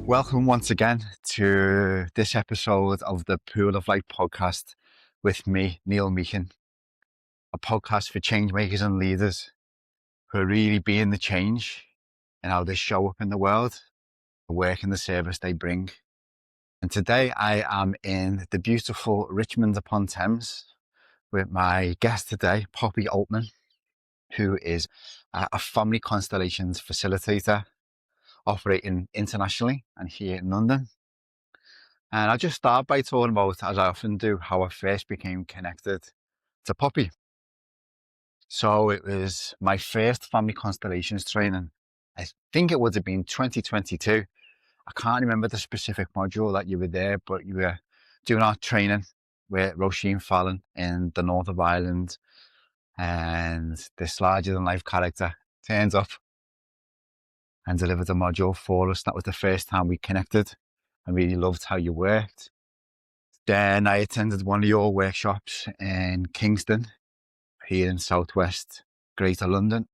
Welcome once again to this episode of the Pool of Light podcast with me, Neil Meekin, a podcast for change makers and leaders who are really being the change in how they show up in the world, the work and the service they bring. And today I am in the beautiful Richmond upon Thames with my guest today, Poppy Altmann, who is a family constellations facilitator operating internationally and here in London. And I'll just start by talking about, as I often do, how I first became connected to Poppy. So it was my first family constellations training. I think it would have been 2022. I can't remember the specific module that you were there, but you were doing our training with Roisin Fallon in the north of Ireland. And this larger than life character turns up and delivered a module for us. That was the first time we connected. I really loved how you worked. Then I attended one of your workshops in Kingston, here in Southwest Greater London.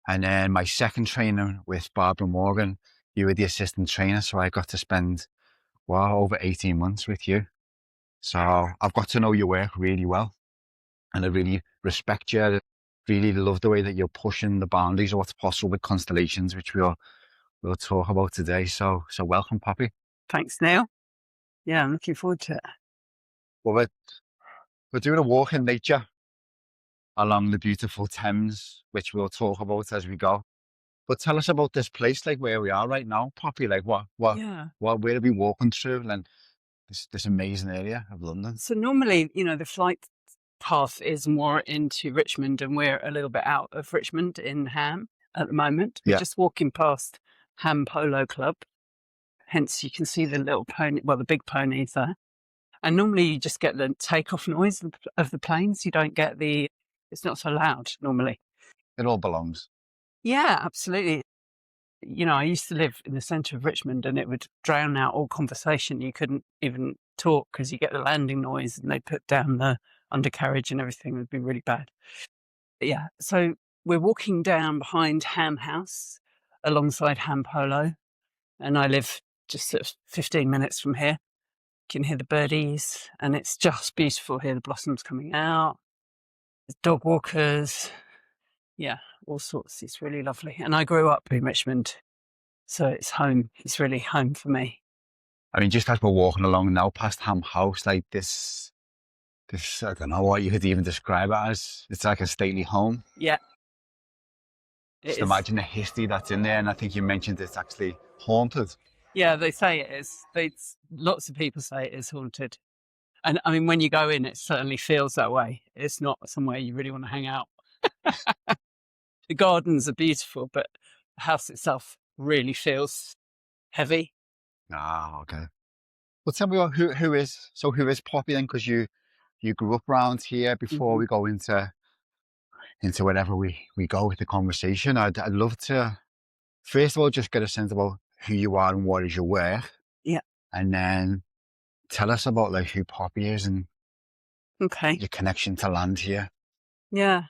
And then my second training with Barbara Morgan, you were the assistant trainer. So I got to spend, over 18 months with you. So I've got to know your work really well. And I really respect you. I really love the way that you're pushing the boundaries of what's possible with constellations, which we'll talk about today. So welcome, Poppy. Thanks, Neil. Yeah, I'm looking forward to it. Well, we're doing a walk in nature along the beautiful Thames, which we'll talk about as we go. But tell us about this place, like where we are right now, Poppy. Like where are we walking through? And this amazing area of London. So normally, the flight path is more into Richmond, and we're a little bit out of Richmond in Ham at the moment. We're just walking past Ham Polo Club. Hence, you can see the little pony, the big ponies there. And normally you just get the takeoff noise of the planes. You don't get it's not so loud normally. It all belongs. Yeah, absolutely. I used to live in the centre of Richmond, and it would drown out all conversation. You couldn't even talk because you get the landing noise, and they put down the undercarriage and everything. It would be really bad. But yeah, so we're walking down behind Ham House alongside Ham Polo, and I live just sort of 15 minutes from here. You can hear the birdies, and it's just beautiful here. The blossoms coming out, there's dog walkers, all sorts. It's really lovely. And I grew up in Richmond, so it's home. It's really home for me. I mean, just as we're walking along now past Ham House, like this, I don't know what you could even describe it as. It's like a stately home. Yeah. Just imagine the history that's in there. And I think you mentioned it's actually haunted. Yeah, they say it is. Lots of people say it is haunted. And I mean, when you go in, it certainly feels that way. It's not somewhere you really want to hang out. The gardens are beautiful, but the house itself really feels heavy. Ah, okay. Well, tell me about who is Poppy then? Because you grew up around here before we go into wherever we go with the conversation. I'd love to, first of all, just get a sense about who you are and what is your work. Yeah. And then tell us about like who Poppy is and your connection to land here. Yeah.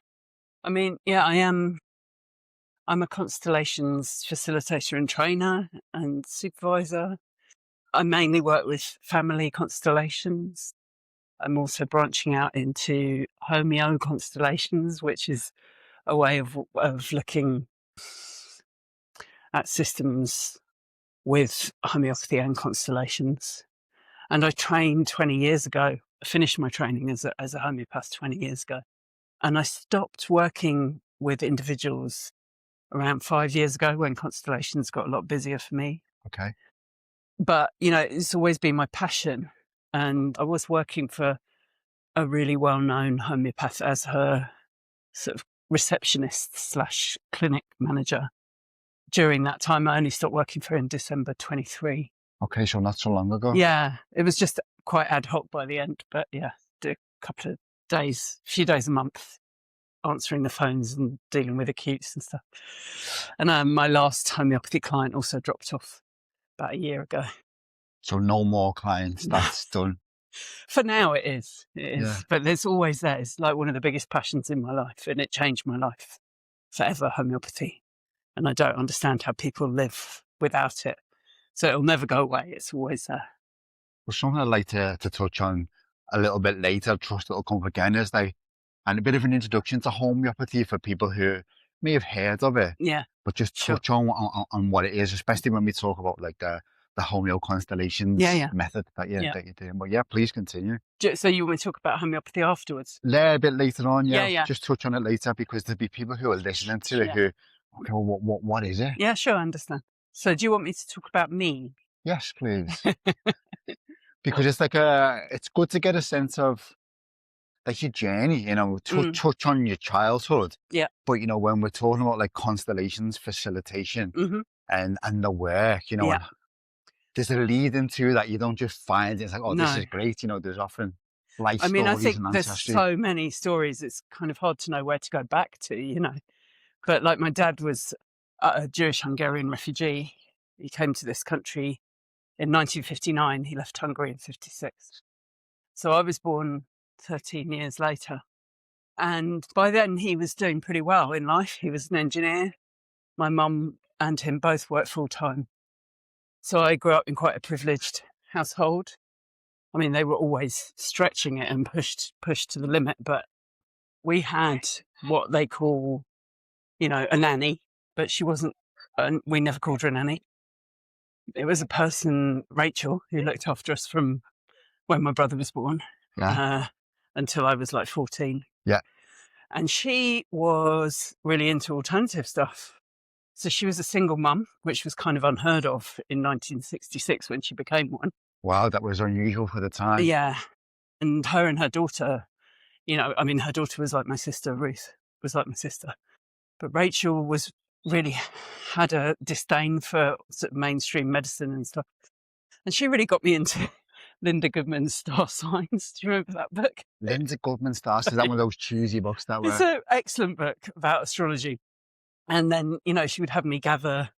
I mean, I'm a constellations facilitator and trainer and supervisor. I mainly work with family constellations. I'm also branching out into Homeo-Constellations, which is a way of looking at systems with homeopathy and constellations. And I trained 20 years ago. I finished my training as a homeopath 20 years ago. And I stopped working with individuals around 5 years ago when constellations got a lot busier for me. Okay. But, it's always been my passion. And I was working for a really well-known homeopath as her sort of receptionist / clinic manager. During that time, I only stopped working for her in December 23. Okay, so not so long ago. Yeah, it was just quite ad hoc by the end. But yeah, did a couple of days, a few days a month, answering the phones and dealing with acutes and stuff. And my last homeopathy client also dropped off about a year ago. So no more clients, that's done. For now it is. Yeah. But there's always that. It's like one of the biggest passions in my life, and it changed my life forever, homeopathy. And I don't understand how people live without it. So it'll never go away. It's always there. Well, something I'd like to touch on a little bit later, I trust it'll come up again, is like, and a bit of an introduction to homeopathy for people who may have heard of it, Yeah. but just Sure. touch on what it is, especially when we talk about like the Homeo-Constellations method that you're doing. But yeah, please continue. So you want me to talk about homeopathy afterwards? Yeah, a bit later on, Yeah. Just touch on it later, because there'll be people who are listening to it who, okay, well, what is it? Yeah, sure, I understand. So do you want me to talk about me? Yes, please. Because it's like it's good to get a sense of like your journey, you know, touch on your childhood. Yeah. But you know, when we're talking about like constellations, facilitation, and the work, you know, and there's a lead into that. You don't just find it's like, oh, this is great. You know, there's often life stories. I think and there's ancestry. so many stories. It's kind of hard to know where to go back to, you know. But like my dad was a Jewish Hungarian refugee. He came to this country in 1959. He left Hungary in 56. So I was born 13 years later. And by then he was doing pretty well in life. He was an engineer. My mum and him both worked full time. So I grew up in quite a privileged household. I mean, they were always stretching it and pushed to the limit, but we had what they call, you know, a nanny, but she wasn't, we never called her a nanny. It was a person, Rachel, who looked after us from when my brother was born until I was like 14. Yeah. And she was really into alternative stuff. So she was a single mum, which was kind of unheard of in 1966 when she became one. Wow, that was unusual for the time. Yeah. And her and her daughter, you know, I mean, her daughter was like my sister, Ruth was like my sister. But Rachel was really had a disdain for sort of mainstream medicine and stuff. And she really got me into Linda Goodman's Star Signs. Do you remember that book? Linda Goodman's Star Signs, is that one of those cheesy books that were? It's an excellent book about astrology. And then, you know, she would have me gather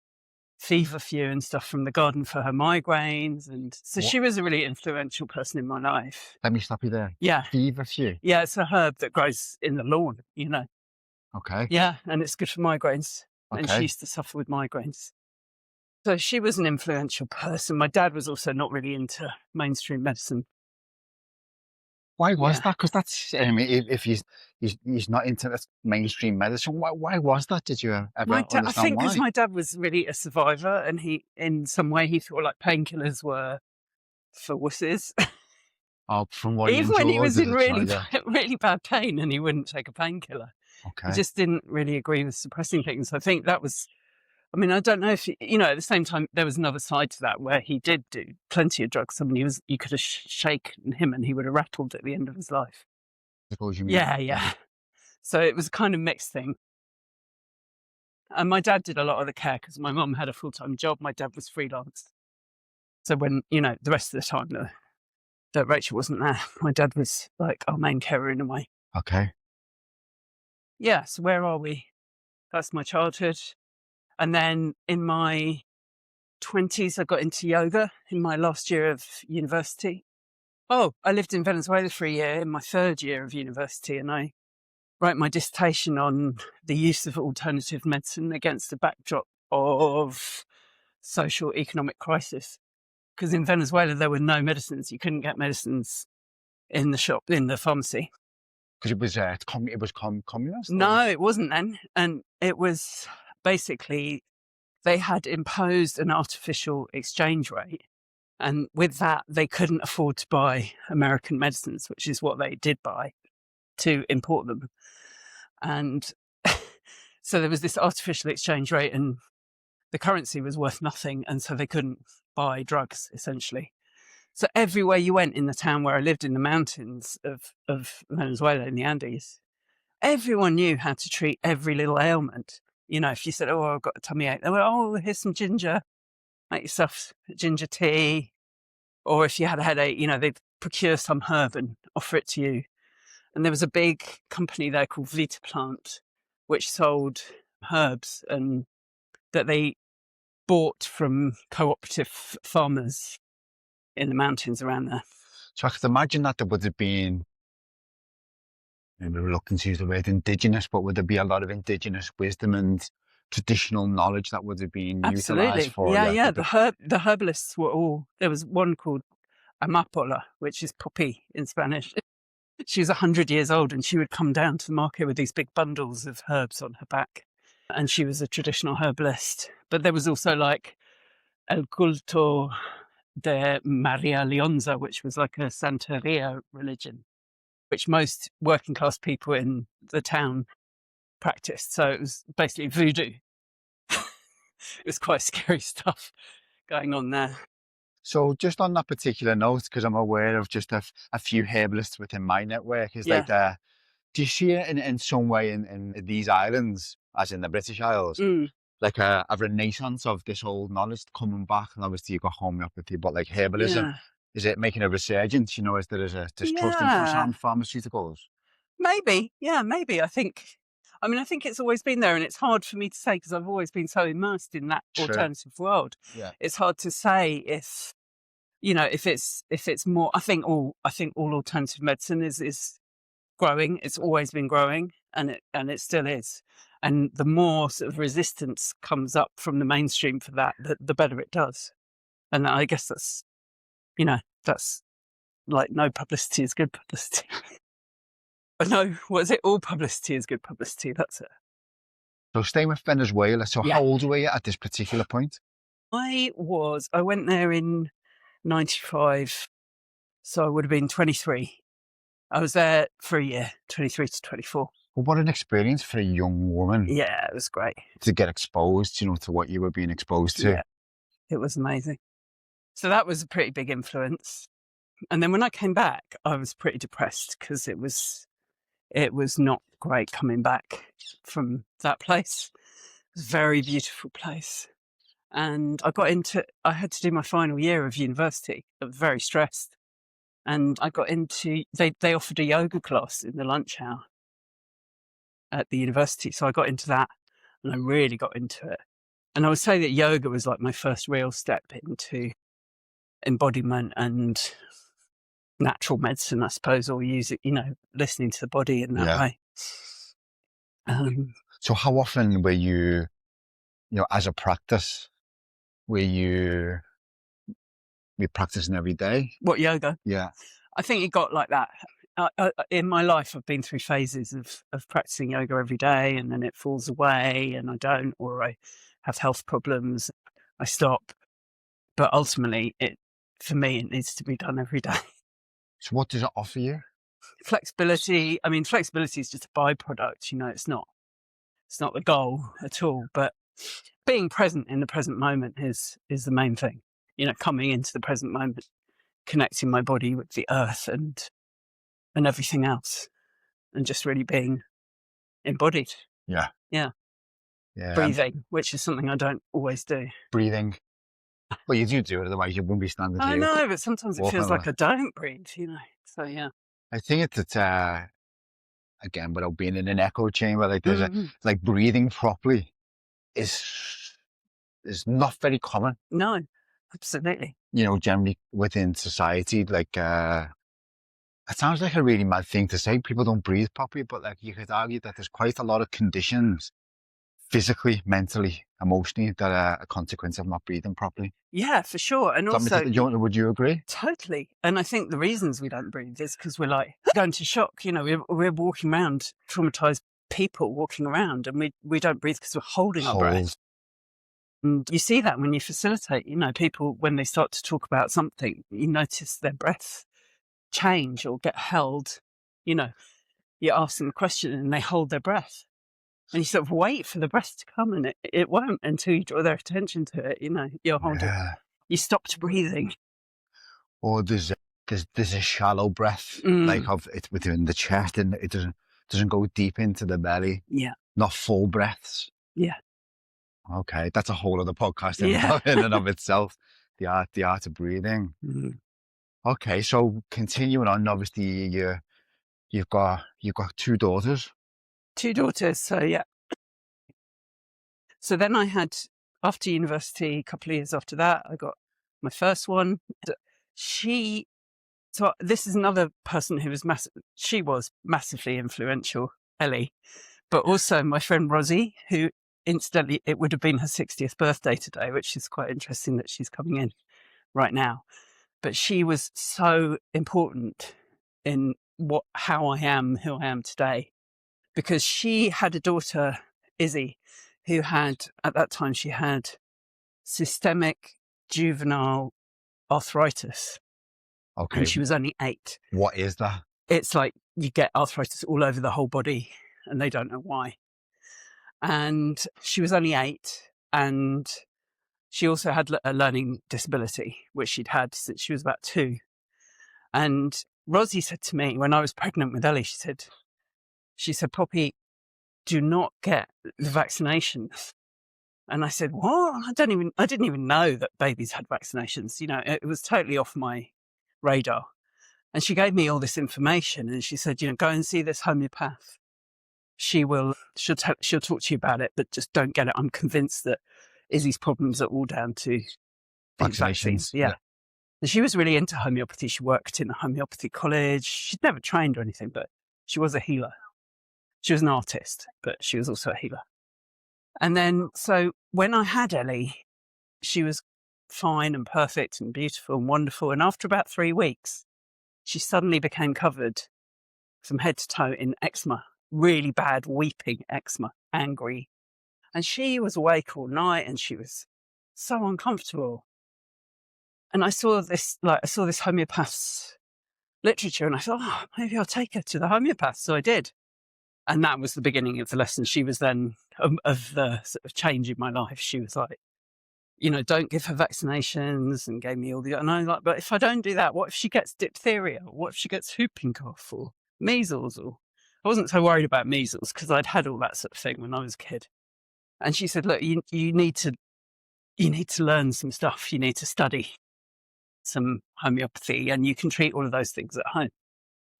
feverfew and stuff from the garden for her migraines. And so she was a really influential person in my life. Let me stop you there. Yeah. Feverfew? Yeah, it's a herb that grows in the lawn, you know. Okay. Yeah, and it's good for migraines. Okay. And she used to suffer with migraines. So she was an influential person. My dad was also not really into mainstream medicine. Why was that? Because that's, I mean, if he's not into mainstream medicine, why was that? Did you ever understand I think why? because my dad was really a survivor, and he, in some way, he thought like painkillers were for wusses. Oh, from what even when he was in really bad pain, and he wouldn't take a painkiller. Okay. He just didn't really agree with suppressing things. I think that was. I mean, I don't know if, you know, at the same time, there was another side to that where he did do plenty of drugs. I mean, you could have shaken him and he would have rattled at the end of his life. I suppose you mean. Yeah. So it was a kind of mixed thing. And my dad did a lot of the care because my mum had a full-time job. My dad was freelance. So when, you know, the rest of the time that Rachel wasn't there, my dad was like our main carer in a way. Okay. Yeah, so where are we? That's my childhood. And then in my 20s, I got into yoga in my last year of university. Oh, I lived in Venezuela for a year in my third year of university, and I wrote my dissertation on the use of alternative medicine against the backdrop of social economic crisis. Because in Venezuela, there were no medicines. You couldn't get medicines in the shop, in the pharmacy. Because it was communist? No, it wasn't then. And it was... Basically, they had imposed an artificial exchange rate. And with that, they couldn't afford to buy American medicines, which is what they did buy, to import them. And so there was this artificial exchange rate and the currency was worth nothing. And so they couldn't buy drugs, essentially. So everywhere you went in the town where I lived in the mountains of Venezuela in the Andes, everyone knew how to treat every little ailment. You know, if you said, oh, I've got a tummy ache, they were, oh, here's some ginger, make yourself ginger tea. Or if you had a headache, you know, they'd procure some herb and offer it to you. And there was a big company there called Vita Plant, which sold herbs and that they bought from cooperative farmers in the mountains around there. So I could imagine that there would have been, maybe reluctant to use the word indigenous, but would there be a lot of indigenous wisdom and traditional knowledge that would have been Absolutely. utilised for. Yeah. The herbalists were all, there was one called Amapola, which is poppy in Spanish. She was 100 years old and she would come down to the market with these big bundles of herbs on her back. And she was a traditional herbalist. But there was also like El Culto de Maria Leonza, which was like a Santeria religion, which most working class people in the town practiced. So it was basically voodoo. It was quite scary stuff going on there. So just on that particular note, because I'm aware of just a few herbalists within my network, is like, do you see it in some way in these islands, as in the British Isles, like a renaissance of this old knowledge coming back? And obviously you've got homeopathy, but like herbalism, is it making a resurgence? You know, is there a distrust in some pharmaceuticals? Maybe, maybe. I think it's always been there, and it's hard for me to say because I've always been so immersed in that alternative world. Yeah. It's hard to say if it's more. I think all alternative medicine is growing. It's always been growing, and it still is. And the more sort of resistance comes up from the mainstream for that, the better it does. And I guess that's like no publicity is good publicity. No, what is it? All publicity is good publicity. That's it. So staying with Venezuela. So how old were you at this particular point? I went there in 95. So I would have been 23. I was there for a year, 23 to 24. Well, what an experience for a young woman. Yeah, it was great. To get exposed, to what you were being exposed to. Yeah, it was amazing. So that was a pretty big influence. And then when I came back, I was pretty depressed because it was not great coming back from that place. It was a very beautiful place. And I had to do my final year of university. I was very stressed. And I got into, they offered a yoga class in the lunch hour at the university. So I got into that and I really got into it. And I would say that yoga was like my first real step into embodiment and natural medicine, I suppose, or listening to the body in that way. So how often were you, as a practice, were you practicing every day? What, yoga? Yeah. I think it got like that. In my life, I've been through phases of practicing yoga every day, and then it falls away and I don't, or I have health problems, I stop. But ultimately, for me, it needs to be done every day. So what does it offer you? Flexibility. I mean, flexibility is just a byproduct. It's not the goal at all. But being present in the present moment is the main thing. Coming into the present moment, connecting my body with the earth and everything else, and just really being embodied. Yeah. Yeah. Breathing, which is something I don't always do. Breathing. Well, you do it, otherwise you wouldn't be standing here. I know, but sometimes it feels like I don't breathe, So, yeah. I think it's again, without being in an echo chamber, like there's like breathing properly is not very common. No, absolutely. Generally within society, like it sounds like a really mad thing to say. People don't breathe properly, but like you could argue that there's quite a lot of conditions, physically, mentally, emotionally, that are a consequence of not breathing properly. Yeah, for sure. And also, would you agree? Totally. And I think the reasons we don't breathe is because we're like going to shock. We're walking around, traumatized people walking around, and we don't breathe because we're holding our breath. And you see that when you facilitate, people, when they start to talk about something, you notice their breath change or get held. You ask them a question and they hold their breath. And you sort of wait for the breath to come, and it won't until you draw their attention to it. You're holding. You stopped breathing. Or there's a shallow breath, like it's within the chest, and it doesn't go deep into the belly. Yeah. Not full breaths. Yeah. Okay, that's a whole other podcast in and of itself. The art of breathing. Mm. Okay, so continuing on, obviously you've got 2 daughters. 2 daughters, so yeah. So then I had, after university, a couple of years after that, I got my first one. So this is another person who was she was massively influential, Ellie, but also my friend Rosie, who incidentally, it would have been her 60th birthday today, which is quite interesting that she's coming in right now. But she was so important in how I am, who I am today, because she had a daughter, Izzy, who had, at that time, she had systemic juvenile arthritis. Okay. And she was only 8. What is that? It's like you get arthritis all over the whole body and they don't know why. And she was only 8, and she also had a learning disability, which she'd had since she was about 2. And Rosie said to me when I was pregnant with Ellie, she said, Poppy, do not get the vaccinations. And I said, what? I didn't even know that babies had vaccinations. You know, it was totally off my radar. And she gave me all this information, and she said, go and see this homeopath. She'll talk to you about it, but just don't get it. I'm convinced that Izzy's problems are all down to vaccines. Yeah. And she was really into homeopathy. She worked in a homeopathy college. She'd never trained or anything, but she was a healer. She was an artist, but she was also a healer. And then, so when I had Ellie, she was fine and perfect and beautiful and wonderful. And after about 3 weeks, she suddenly became covered from head to toe in eczema, really bad weeping eczema, angry. And she was awake all night and she was so uncomfortable. And I saw this homeopath's literature, and I thought, oh, maybe I'll take her to the homeopath. So I did. And that was the beginning of the lesson. She was then of the sort of change in my life. She was like, don't give her vaccinations, and gave me all the, and I was like, but if I don't do that, what if she gets diphtheria? What if she gets whooping cough or measles? Or I wasn't so worried about measles because I'd had all that sort of thing when I was a kid. And she said, look, you need to learn some stuff. You need to study some homeopathy, and you can treat all of those things at home.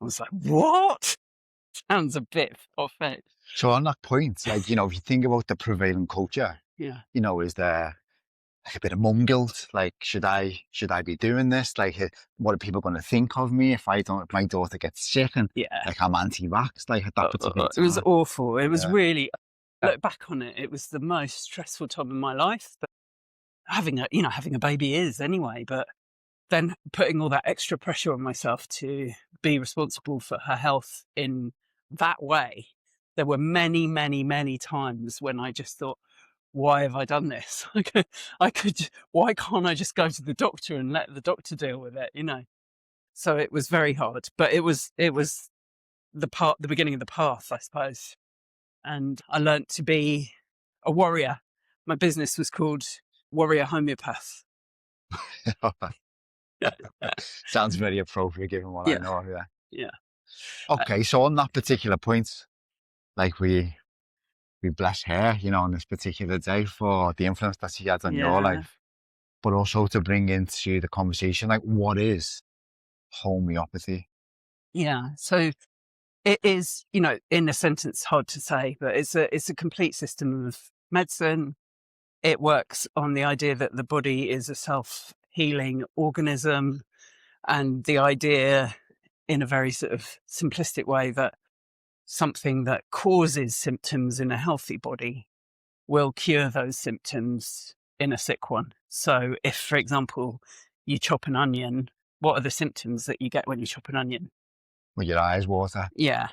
I was like, what? Sounds a bit far-fetched. So on that point, like, if you think about the prevailing culture, yeah, is there like a bit of mum guilt? Like, should I be doing this? Like, what are people going to think of me if my daughter gets sick and like I'm anti-vax? Like at that particular time. It was awful. It was really, look back on it, it was the most stressful time of my life. But having a baby is anyway, but then putting all that extra pressure on myself to be responsible for her health in that way. There were many, many, many times when I just thought, why have I done this? Why can't I just go to the doctor and let the doctor deal with it? So it was very hard, but it was the beginning of the path, I suppose. And I learnt to be a warrior. My business was called Warrior Homeopath. Sounds very appropriate given what I know of you. Yeah. Okay, so on that particular point, like we bless her, on this particular day for the influence that she had on your life, but also to bring into the conversation, like, what is homeopathy? Yeah, so it is, in a sentence, hard to say, but it's a complete system of medicine. It works on the idea that the body is a self-healing organism, and the idea, in a very sort of simplistic way, that something that causes symptoms in a healthy body will cure those symptoms in a sick one. So if, for example, you chop an onion, what are the symptoms that you get when you chop an onion? Well, your eyes water. Yeah.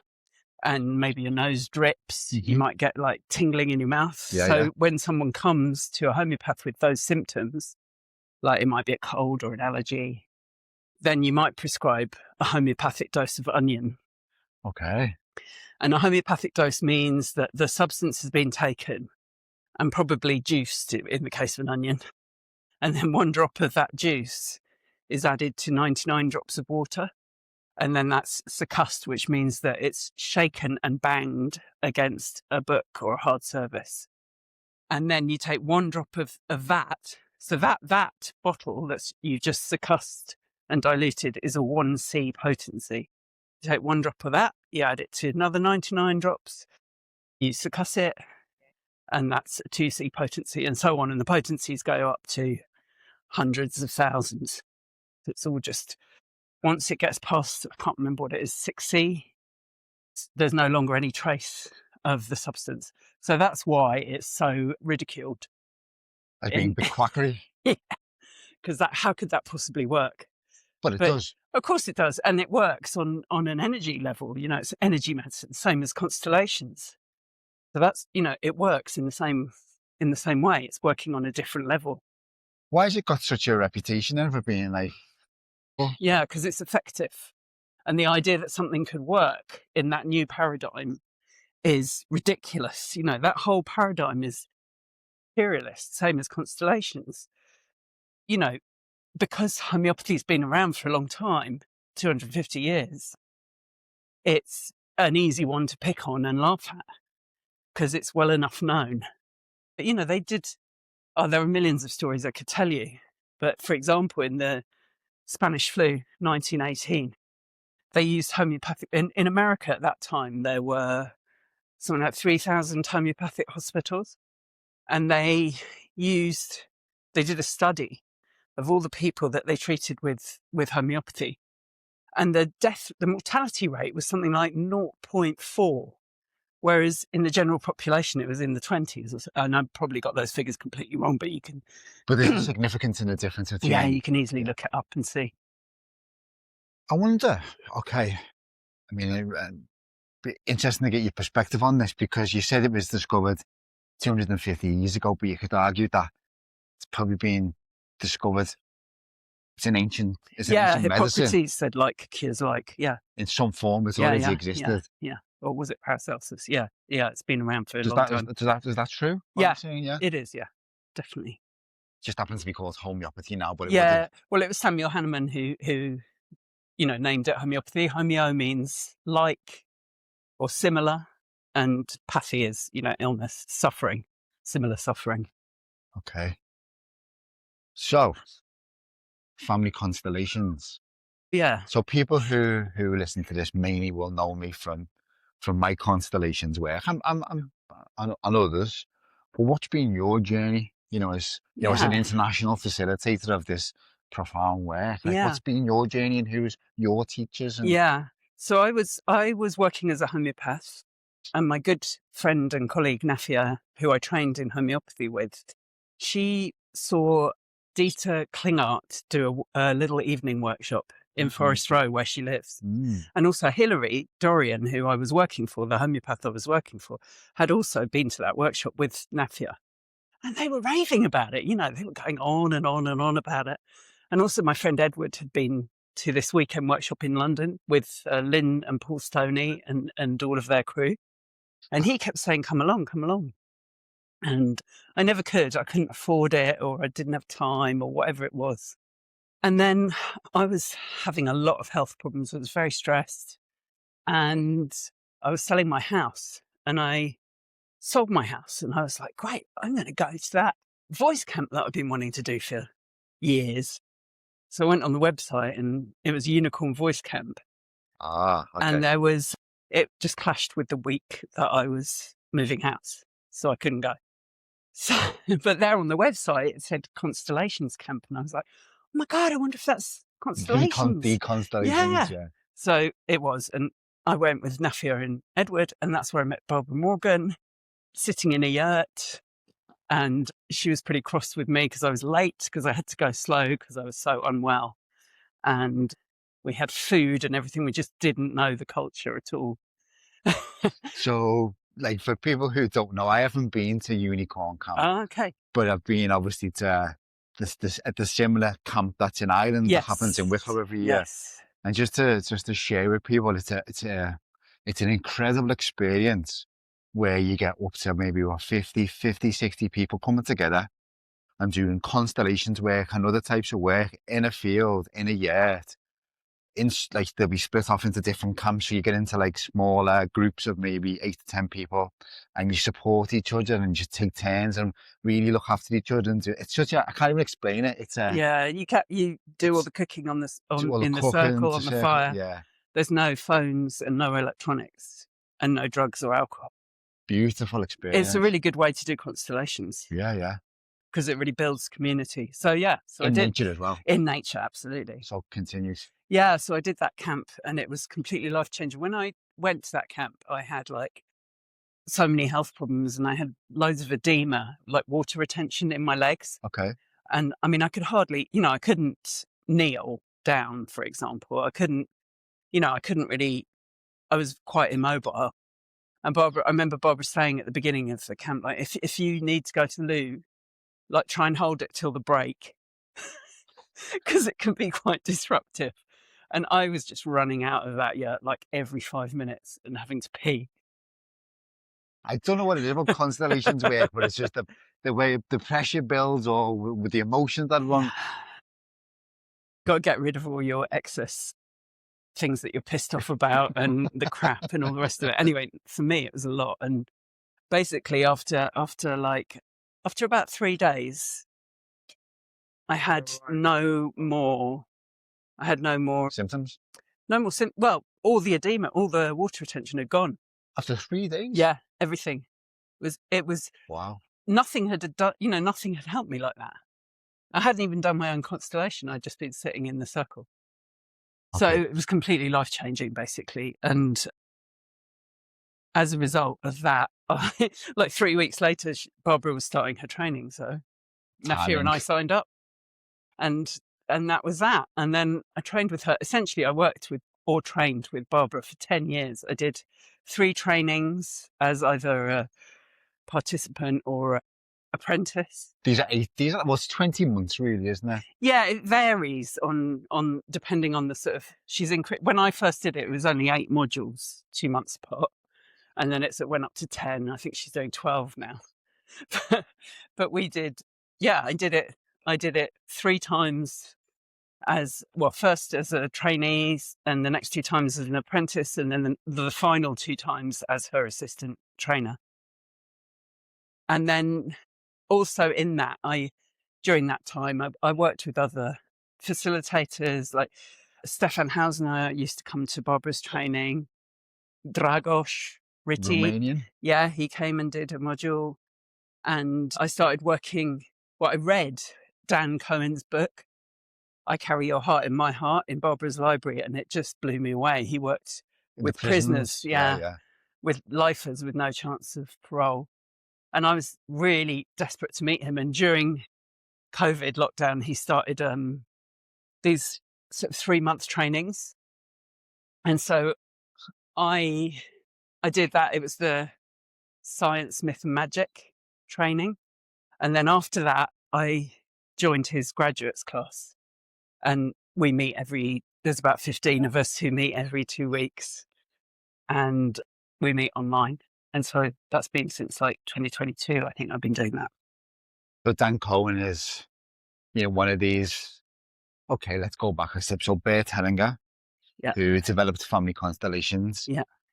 And maybe your nose drips. Mm-hmm. You might get like tingling in your mouth. When someone comes to a homeopath with those symptoms, like it might be a cold or an allergy, then you might prescribe a homeopathic dose of onion. Okay. And a homeopathic dose means that the substance has been taken and probably juiced, in the case of an onion. And then 1 drop of that juice is added to 99 drops of water. And then that's succussed, which means that it's shaken and banged against a book or a hard surface. And then you take 1 drop of that. So that bottle that you just succussed and diluted is a 1C potency. You take 1 drop of that, you add it to another 99 drops, you succuss it, and that's a 2C potency, and so on. And the potencies go up to hundreds of thousands. It's all just, once it gets past, I can't remember what it is, 6C, there's no longer any trace of the substance. So that's why it's so ridiculed. As being the quackery. Because how could that possibly work? But it does. Of course it does. And it works on an energy level. It's energy medicine, same as constellations. So that's, it works in the same way. It's working on a different level. Why has it got such a reputation then for being like... Yeah, because it's effective. And the idea that something could work in that new paradigm is ridiculous. That whole paradigm is imperialist, same as constellations. Because homeopathy's been around for a long time, 250 years, it's an easy one to pick on and laugh at because it's well enough known. But, they did... there are millions of stories I could tell you. But, for example, in the Spanish flu, 1918, they used homeopathic... In America at that time, there were something like 3,000 homeopathic hospitals. And they did a study of all the people that they treated with homeopathy. And the mortality rate was something like 0.4. Whereas in the general population, it was in the 20s. And I've probably got those figures completely wrong, but you can... But there's a significance in the difference between... Yeah, you can easily look it up and see. I wonder, okay, I mean, it'd be interesting to get your perspective on this, because you said it was discovered 250 years ago, but you could argue that it's probably been discovered... It's an ancient medicine. Hippocrates said like cures like, yeah. In some form, it's already existed. Yeah. Or was it Paracelsus? Yeah, it's been around for a long time. Is that true? Yeah, saying, yeah, it is. Yeah, definitely. It just happens to be called homeopathy now, but well, it was Samuel Hahnemann who named it homeopathy. Homeo means like or similar, and pathy is illness, suffering, similar suffering. Okay. So, family constellations. Yeah. So people who listen to this mainly will know me from my constellations work. I'm on others. But what's been your journey? As an international facilitator of this profound work. What's been your journey, and who's your teachers? So I was working as a homeopath, and my good friend and colleague Nafia, who I trained in homeopathy with, she saw Dieter Klingart do a little evening workshop in Forest Row where she lives. And also Hilary Dorian, who I was working for, the homeopath I was working for, had also been to that workshop with Nafia. And they were raving about it. They were going on and on and on about it. And also my friend Edward had been to this weekend workshop in London with Lynn and Paul Stoney and all of their crew. And he kept saying, come along, come along. And I never could. I couldn't afford it, or I didn't have time, or whatever it was. And then I was having a lot of health problems. I was very stressed. And I was selling my house. And I sold my house. And I was like, great, I'm going to go to that voice camp that I've been wanting to do for years. So I went on the website, and it was Unicorn Voice Camp. Okay. And it just clashed with the week that I was moving house. So I couldn't go. So, but there on the website, it said Constellations Camp. And I was like, oh my God, I wonder if that's Constellations. The Constellations, yeah. So it was. And I went with Nafia and Edward, and that's where I met Barbara Morgan, sitting in a yurt. And she was pretty cross with me because I was late, because I had to go slow because I was so unwell. And we had food and everything. We just didn't know the culture at all. So, for people who don't know, I haven't been to Unicorn Camp. Oh, okay. But I've been obviously to at the similar camp that's in Ireland that happens in Wicklow every year. Yes. And just to share with people, it's an incredible experience where you get up to maybe 50, 60 people coming together and doing constellations work and other types of work in a field, in a yurt. They'll be split off into different camps, so you get into smaller groups of maybe 8 to 10 people, and you support each other and just take turns and really look after each other. And it's such I can't even explain it. You do all the cooking in the circle on the fire. Yeah, there's no phones and no electronics and no drugs or alcohol. Beautiful experience. It's a really good way to do constellations. Yeah. Because it really builds community. So in nature as well. In nature, absolutely. So continues. Yeah, so I did that camp, and it was completely life-changing. When I went to that camp, I had so many health problems, and I had loads of edema, like water retention in my legs. Okay. And I mean, I could hardly, I couldn't kneel down, for example. I couldn't really, I was quite immobile. And I remember Barbara saying at the beginning of the camp, like, if you need to go to the loo, like, try and hold it till the break, because it can be quite disruptive. And I was just running out of that, like every 5 minutes and having to pee. I don't know what it is about constellations work, but it's just the way the pressure builds, or with the emotions that run. Got to get rid of all your excess things that you're pissed off about and the crap and all the rest of it. Anyway, for me, it was a lot. And basically, after about 3 days, I had no more Symptoms? Well, all the edema, all the water retention had gone. After 3 days? Yeah, everything. It was Wow. nothing had done, nothing had helped me like that. I hadn't even done my own constellation. I'd just been sitting in the circle. So Okay. it was completely life-changing, basically. And as a result of that, like 3 weeks later, Barbara was starting her training. So Nafia and I signed up, and that was that. And then I trained with her. Essentially, I trained with Barbara for 10 years. I did 3 trainings as either a participant or an apprentice. These are 20 months really, isn't it? Yeah, it varies on depending on the sort of, when I first did it, it was only 8 modules, 2 months apart. And then it went up to 10. I think she's doing 12 now. But I did it 3 times first as a trainee, and the next 2 times as an apprentice, and then the final 2 times as her assistant trainer. And then also in that, during that time, I worked with other facilitators, like Stefan Hausner used to come to Barbara's training, Dragos Riti. Romanian? Yeah, he came and did a module. And I started working, I read Dan Cohen's book, I Carry Your Heart in My Heart, in Barbara's library, and it just blew me away. He worked with prisoners, with lifers with no chance of parole. And I was really desperate to meet him. And during COVID lockdown, he started these sort of 3-month trainings. And so I did that. It was the Science, Myth and Magic training. And then after that, I joined his graduates class. And we meet there's about 15 of us who meet every 2 weeks. And we meet online. And so that's been since like 2022. I think I've been doing that. So Dan Cohen is, one of these. Okay, let's go back a step. So Bert Hellinger, who developed family constellations,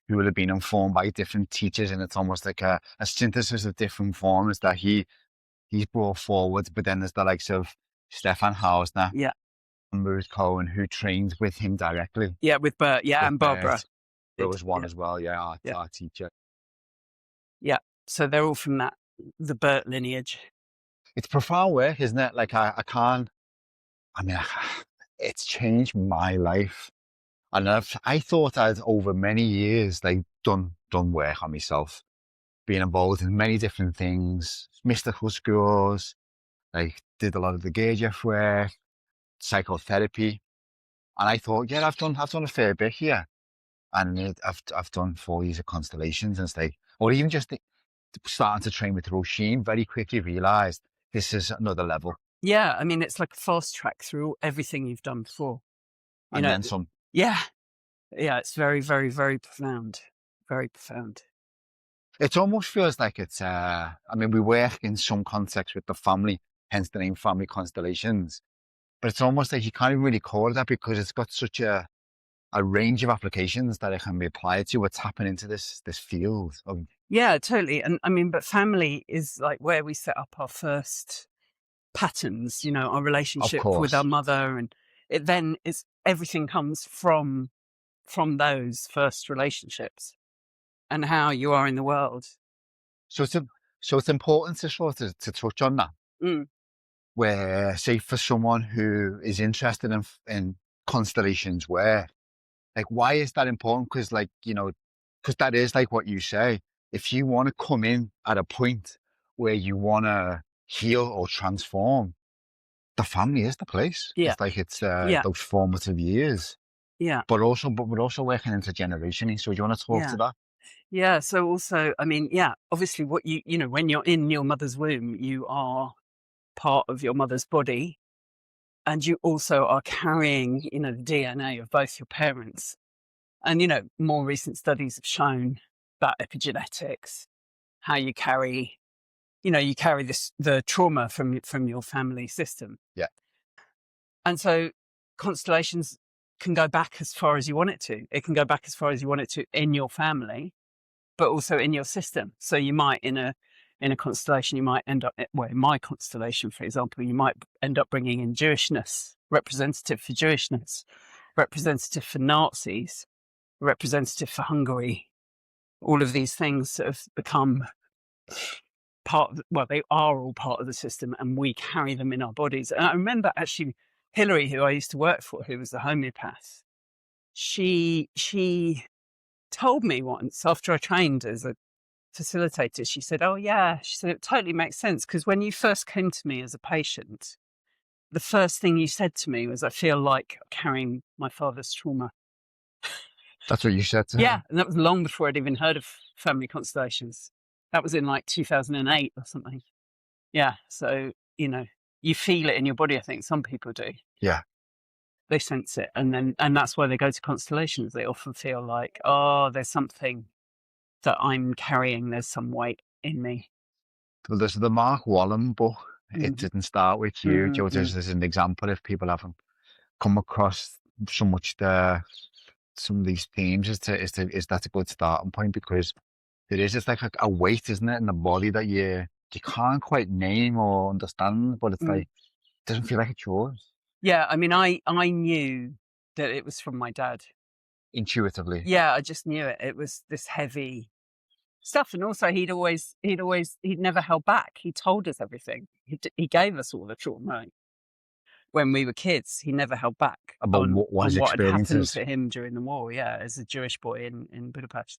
who will have been informed by different teachers, and it's almost like a synthesis of different forms that he's brought forward. But then there's the likes of Stefan Hausner, and Ruth Cohen, who trained with him directly. Yeah, with Bert, and Barbara. There was one as well, our teacher. Yeah, so they're all from the Bert lineage. It's profound work, isn't it? Like it's changed my life. And I thought I'd, over many years, like done work on myself, being involved in many different things, mystical schools, like did a lot of the Gurdjieff work, psychotherapy. And I thought, I've done a fair bit here. And I've done 4 years of constellations, and it's like, or even just starting to train with Roisin, very quickly realised this is another level. Yeah, I mean, it's like a fast track through everything you've done before. And then some. Yeah, it's very, very, very profound. Very profound. It almost feels like it's, we work in some context with the family, hence the name Family Constellations. But it's almost like you can't even really call it that, because it's got such a range of applications that it can be applied to. What's happening into this field of. Yeah, totally. And but family is like where we set up our first patterns, our relationship with our mother, and it then everything comes from those first relationships and how you are in the world. So it's important to sort of to touch on that. Where, say, for someone who is interested in constellations, why is that important? Because because that is like what you say, if you want to come in at a point where you want to heal or transform, the family is the place. Yeah. It's like it's Yeah. those formative years. Yeah. But we're also working intergenerationally. So do you want to talk to that? Yeah. So also, I mean, yeah, obviously what you know, when you're in your mother's womb, you are part of your mother's body, and you also are carrying, you know, the DNA of both your parents. And, you know, more recent studies have shown that epigenetics, how you carry, you know, you carry the trauma from your family system. Yeah. And so constellations can go back as far as you want it to. It can go back as far as you want it to in your family, but also in your system. So you might, in a constellation, you might end up, well, in my constellation, for example, you might end up bringing in Jewishness, representative for Jewishness, representative for Nazis, representative for Hungary. All of these things have become part of, well, they are all part of the system, and we carry them in our bodies. And I remember actually Hillary, who I used to work for, who was the homeopath, she told me once, after I trained as a facilitator, she said, "Oh yeah," she said, "it totally makes sense, because when you first came to me as a patient, the first thing you said to me was, I feel like carrying my father's trauma." That's what you said to her? Yeah, and that was long before I'd even heard of family constellations. That was in like 2008 or something. Yeah, so, you know, you feel it in your body, I think some people do. Yeah. They sense it, and that's why they go to constellations. They often feel like, oh, there's something that I'm carrying, there's some weight in me. Well, there's the Mark Wallen book. It didn't start with you. Joe, Mm-hmm. there's an example if people haven't come across so much some of these themes is that a good starting point, because there is, it's like a weight, isn't it, in the body that you can't quite name or understand, but it's like it doesn't feel like it's yours Yeah, I mean, I knew that it was from my dad. intuitively. Yeah, I just knew it. It was this heavy stuff, and also he'd never held back. He told us everything. He gave us all the trauma when we were kids. He never held back About on what his what had happened experiences. to him during the war. Yeah, as a Jewish boy in Budapest.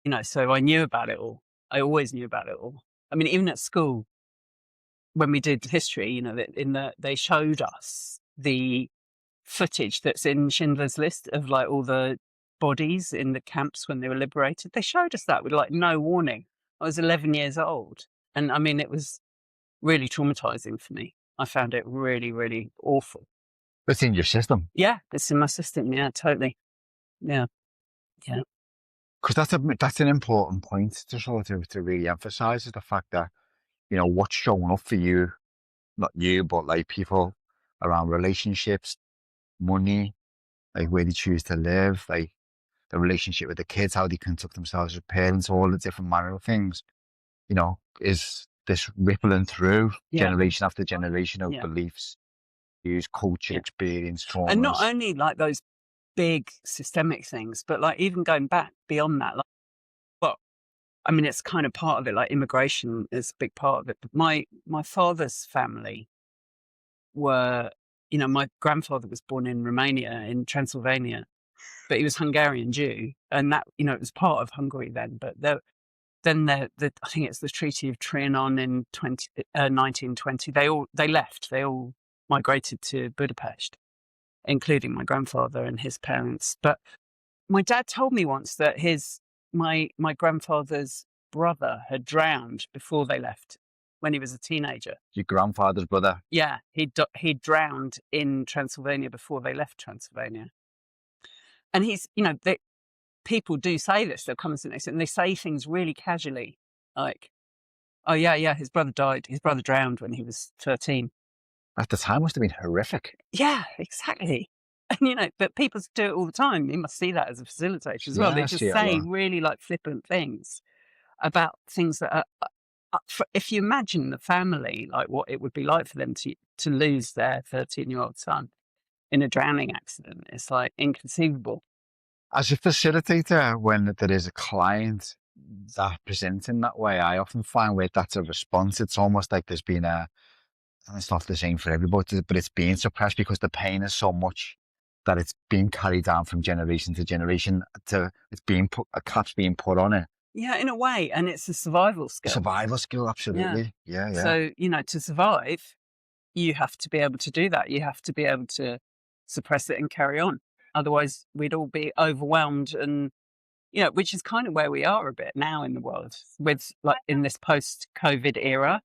You know, so I knew about it all. I always knew about it all. I mean, even at school, when we did history, you know, they showed us the footage that's in Schindler's List of like all the bodies in the camps when they were liberated. They showed us that with like no warning. I was 11 years old, and I mean, it was really traumatizing for me. I found it really, really awful. It's in your system. Yeah, it's in my system. Yeah, totally. Yeah, yeah. Because that's an important point to sort of to really emphasize, is the fact that, you know, what's showing up for you, not you, but like people around relationships, money, like where they choose to live, like the relationship with the kids, how they conduct themselves as parents, all the different manner of things, you know, is this rippling through generation after generation of beliefs, views, culture, experience, traumas. And not only like those big systemic things, but like even going back beyond that, like, well, I mean, it's kind of part of it, like immigration is a big part of it. But my father's family were, you know, my grandfather was born in Romania, in Transylvania, but he was Hungarian Jew, and that, you know, it was part of Hungary then. But then I think it's the Treaty of Trianon in 1920. They left. They all migrated to Budapest, including my grandfather and his parents. But my dad told me once that my grandfather's brother had drowned before they left when he was a teenager. Your grandfather's brother? Yeah, he drowned in Transylvania before they left Transylvania. And he's, you know, people do say this. They'll come and sit next to it, and they say things really casually, like, "Oh yeah, his brother died. His brother drowned when he was 13." At the time, must have been horrific. Yeah, exactly. And, you know, but people do it all the time. You must see that as a facilitator as well. They just say really like flippant things about things that are, if you imagine the family, like what it would be like for them to lose their 13-year-old son in a drowning accident, it's like inconceivable. As a facilitator, when there is a client that presents in that way, I often find where that's a response, it's almost like there's been and it's not the same for everybody, but it's being suppressed because the pain is so much. that it's being carried down from generation to generation. It's being put, a cap's being put on it. Yeah, in a way, and it's a survival skill. Survival skill, absolutely. Yeah. So, to survive, you have to be able to do that. You have to be able to suppress it and carry on. Otherwise, we'd all be overwhelmed, and which is kind of where we are a bit now in the world with, like, in this post-COVID era.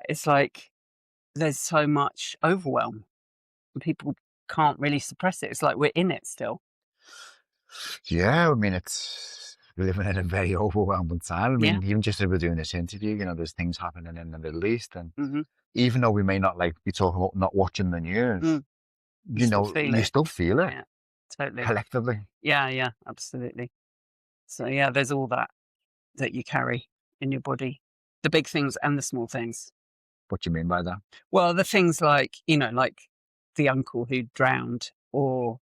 It's like there's so much overwhelm, and people can't really suppress it. It's like we're in it still. Yeah, I mean, we're living in a very overwhelming time. I mean, even just as we're doing this interview, there's things happening in the Middle East, and even though we may not be talking about not watching the news, you still feel it. Yeah, totally. Collectively. Yeah, absolutely. So there's all that you carry in your body, the big things and the small things. What do you mean by that? Well, the things like, like the uncle who drowned, or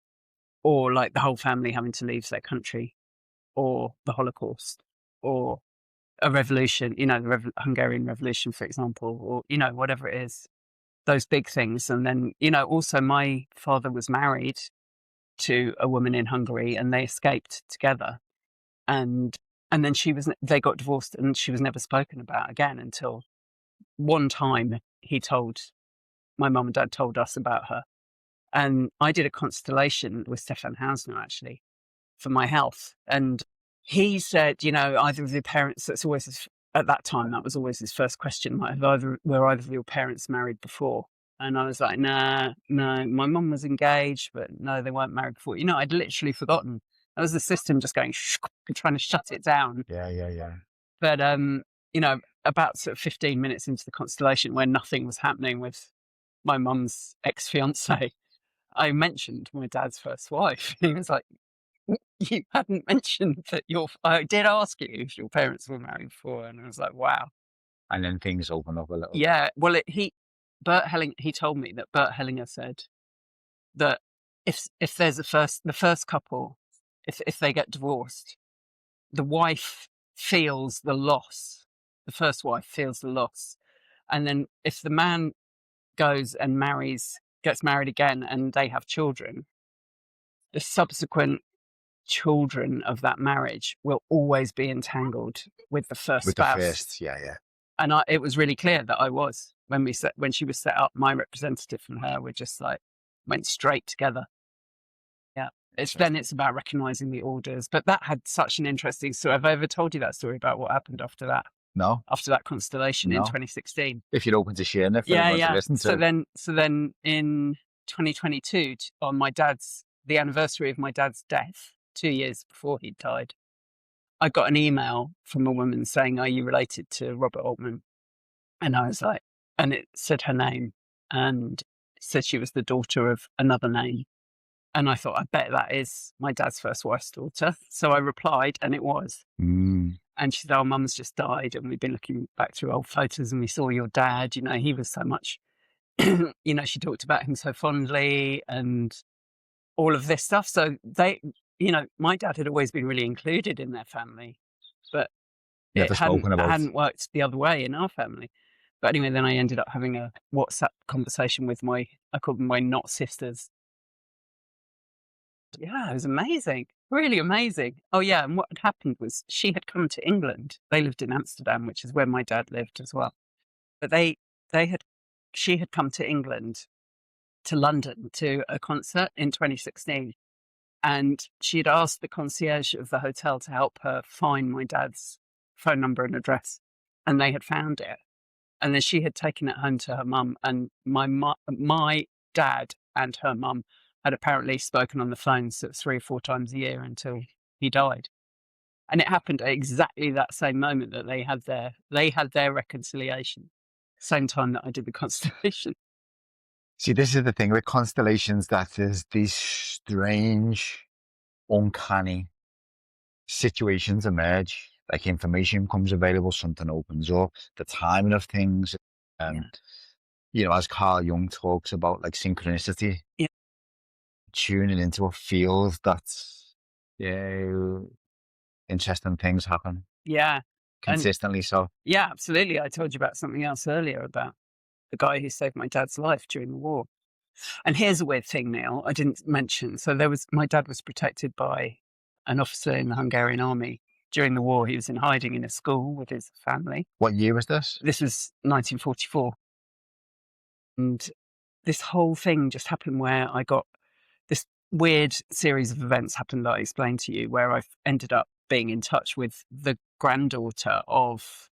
like the whole family having to leave their country, or the Holocaust, or a revolution, the Hungarian Revolution, for example, or, whatever it is, those big things. And then, also my father was married to a woman in Hungary, and they escaped together. And then they got divorced, and she was never spoken about again until one time my mum and dad told us about her. And I did a constellation with Stefan Hausner, actually, for my health. And he said, either of your parents, at that time, that was always his first question. Were either of your parents married before? And I was like, no, my mum was engaged, but no, they weren't married before. I'd literally forgotten. That was the system just going, trying to shut it down. Yeah. But, about sort of 15 minutes into the constellation, where nothing was happening with my mum's ex-fiance, I mentioned my dad's first wife. He was like, you hadn't mentioned that I did ask you if your parents were married before. And I was like, wow. And then things open up a little. Yeah. Well, he told me that Bert Hellinger said that if there's the first couple, if they get divorced, the wife feels the loss. The first wife feels the loss. And then if the man goes and gets married again, and they have children, the subsequent children of that marriage will always be entangled with the first spouse. The first, yeah. And it was really clear that I was, when she was set up, my representative and her were just like, went straight together. Yeah. It's about recognizing the orders. But that had such an interesting story. Have I ever told you that story about what happened after that? No. After that constellation in 2016. If you're open to sharing it for everyone to listen to. So then in 2022, on the anniversary of my dad's death, 2 years before he died, I got an email from a woman saying, "Are you related to Robert Altmann?" And I was like, and it said her name, and it said she was the daughter of another name. And I thought, I bet that is my dad's first wife's daughter. So I replied, and it was. And she said, "Oh, Mum's just died, and we've been looking back through old photos, and we saw your dad. He was so much, she talked about him so fondly, and all of this stuff." So my dad had always been really included in their family, but it hadn't worked the other way in our family. But anyway, then I ended up having a WhatsApp conversation with I called them my not sisters. Yeah, it was amazing. Really amazing. Oh, yeah. And what had happened was she had come to England. They lived in Amsterdam, which is where my dad lived as well. But she had come to England, to London, to a concert in 2016. And she had asked the concierge of the hotel to help her find my dad's phone number and address. And they had found it. And then she had taken it home to her mum. And my dad and her mum had apparently spoken on the phone 3 or 4 times a year until he died. And it happened at exactly that same moment that they had their reconciliation, same time that I did the constellation. See, this is the thing with constellations, that there's these strange, uncanny situations emerge. Like information becomes available, something opens up, the timing of things. And, as Carl Jung talks about, like synchronicity. Yeah. Tuning into a field that's interesting things happen. Yeah. Consistently so. Yeah, absolutely. I told you about something else earlier about the guy who saved my dad's life during the war. And here's a weird thing, Neil, I didn't mention. So my dad was protected by an officer in the Hungarian army during the war. He was in hiding in a school with his family. What year was this? This was 1944. And this whole thing just happened where I got this weird series of events happened that I explained to you, where I ended up being in touch with the granddaughter of